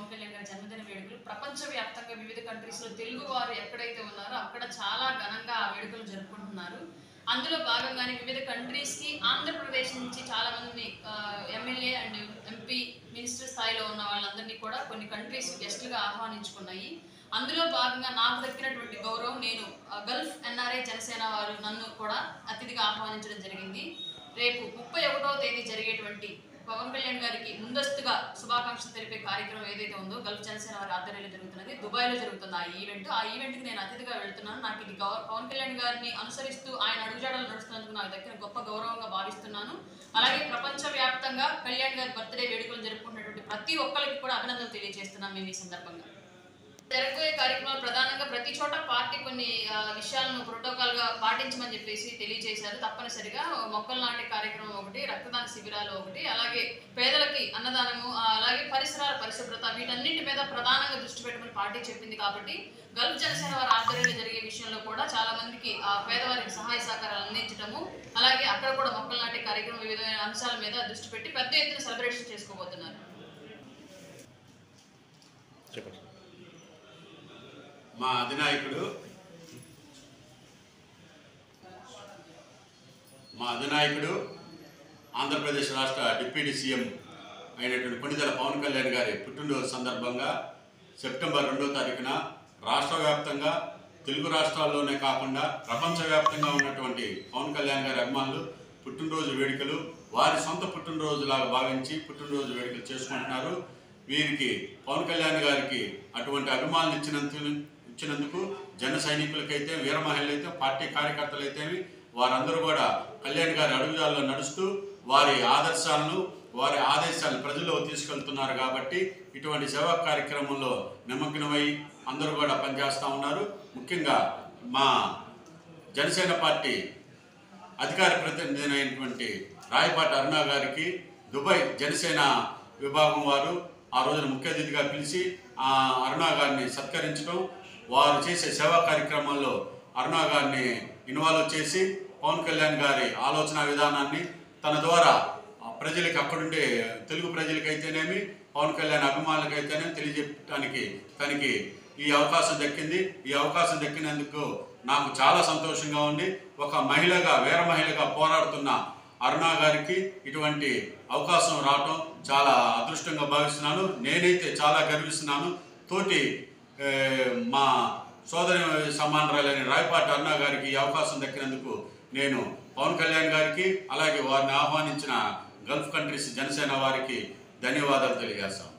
పవన్ కళ్యాణ్ గారి జన్మదిన వేడుకలు ప్రపంచవ్యాప్తంగా వివిధ కంట్రీస్లో తెలుగు వారు ఎక్కడైతే ఉన్నారో అక్కడ చాలా ఘనంగా ఆ వేడుకలు జరుపుకుంటున్నారు. అందులో భాగంగానే వివిధ కంట్రీస్కి ఆంధ్రప్రదేశ్ నుంచి చాలా మంది ఎమ్మెల్యే అండ్ ఎంపీ మినిస్టర్ స్థాయిలో ఉన్న వాళ్ళందరినీ కూడా కొన్ని కంట్రీస్ గెస్ట్లుగా ఆహ్వానించుకున్నాయి. అందులో భాగంగా నాకు దక్కినటువంటి గౌరవం, నేను గల్ఫ్ ఎన్ఆర్ఐ జనసేన వారు నన్ను కూడా అతిథిగా ఆహ్వానించడం జరిగింది. రేపు 31వ తేదీ జరిగేటువంటి పవన్ కళ్యాణ్ గారికి ముందస్తుగా శుభాకాంక్షలు తెలిపే కార్యక్రమం ఏదైతే ఉందో గల్ఫ్ జనసేన వారి ఆధ్వర్యంలో జరుగుతున్నది. దుబాయ్లో జరుగుతుంది ఆ ఈవెంట్కి నేను అతిథిగా వెళ్తున్నాను. నాకు ఇది పవన్ కళ్యాణ్ గారిని అనుసరిస్తూ ఆయన అడుగుజాడలు నడుస్తున్నందుకు నాకు దక్కిన గొప్ప గౌరవంగా భావిస్తున్నాను. అలాగే ప్రపంచవ్యాప్తంగా కళ్యాణ్ గారి బర్త్డే వేడుకలు జరుపుకున్నటువంటి ప్రతి ఒక్కరికి కూడా అభినందనలు తెలియజేస్తున్నాం మేము ఈ సందర్భంగా. జరగబోయే కార్యక్రమాలు ప్రధానంగా ప్రతి చోట పార్టీ కొన్ని విషయాలను ప్రోటోకాల్గా పాటించమని చెప్పేసి తెలియజేశారు. తప్పనిసరిగా మొక్కలు నాటే కార్యక్రమం ఒకటి, రక్తదాన శిబిరాలు ఒకటి, అలాగే పేదలకి అన్నదానము, అలాగే పరిసరాల పరిశుభ్రత, వీటన్నింటి మీద ప్రధానంగా దృష్టి పెట్టమని పార్టీ చెప్పింది. కాబట్టి గల్ఫ్ జనసేన వారి ఆధ్వర్యంలో జరిగే విషయంలో కూడా చాలా మందికి పేదవారికి సహాయ సహకారాలు అందించడము, అలాగే అక్కడ కూడా మొక్కలు నాటే కార్యక్రమం వివిధ అంశాల మీద దృష్టి పెట్టి పెద్ద ఎత్తున సెలబ్రేషన్ చేసుకోబోతున్నారు. మా అధినాయకుడు ఆంధ్రప్రదేశ్ రాష్ట్ర డిప్యూటీ సీఎం అయినటువంటి కొణిదెల పవన్ కళ్యాణ్ గారి పుట్టినరోజు సందర్భంగా సెప్టెంబర్ 2వ తారీఖున రాష్ట్ర వ్యాప్తంగా తెలుగు రాష్ట్రాల్లోనే కాకుండా ప్రపంచవ్యాప్తంగా ఉన్నటువంటి పవన్ కళ్యాణ్ గారి అభిమానులు పుట్టినరోజు వేడుకలు వారి సొంత పుట్టినరోజులాగా భావించి పుట్టినరోజు వేడుకలు చేసుకుంటున్నారు. వీరికి పవన్ కళ్యాణ్ గారికి అటువంటి అభిమానులు ఇచ్చినందుకు జన సైనికులకైతే, వీర మహిళలైతే, పార్టీ కార్యకర్తలైతేవి వారందరూ కూడా కళ్యాణ్ గారి అడుగుజాల్లో నడుస్తూ వారి ఆదేశాలను ప్రజల్లో తీసుకెళ్తున్నారు. కాబట్టి ఇటువంటి సేవా కార్యక్రమంలో నిమగ్నమై అందరూ కూడా పనిచేస్తూ ఉన్నారు. ముఖ్యంగా మా జనసేన పార్టీ అధికార ప్రతినిధి అయినటువంటి రాయపాటి అరుణ గారికి దుబాయ్ జనసేన విభాగం వారు ఆ రోజున ముఖ్య అతిథిగా పిలిచి అరుణ గారిని సత్కరించడం, వారు చేసే సేవా కార్యక్రమాల్లో అరుణ గారిని ఇన్వాల్వ్ చేసి పవన్ కళ్యాణ్ గారి ఆలోచన విధానాన్ని తన ద్వారా ప్రజలకి, అక్కడుండే తెలుగు ప్రజలకైతేనేమి, పవన్ కళ్యాణ్ అభిమానులకైతేనేమి తెలియజెప్పడానికి తనకి ఈ అవకాశం దక్కింది. ఈ అవకాశం దక్కినందుకు నాకు చాలా సంతోషంగా ఉంది. ఒక మహిళగా, వీర మహిళగా పోరాడుతున్న అరుణ గారికి ఇటువంటి అవకాశం రావటం చాలా అదృష్టంగా భావిస్తున్నాను. నేనైతే చాలా గర్విస్తున్నాను. తోటి మా సోదరి సమానరాలైన రాయపాటి అరుణ గారికి ఈ అవకాశం దక్కినందుకు నేను పవన్ కళ్యాణ్ గారికి, అలాగే వారిని ఆహ్వానించిన గల్ఫ్ కంట్రీస్ జనసేన వారికి ధన్యవాదాలు తెలియజేస్తాను.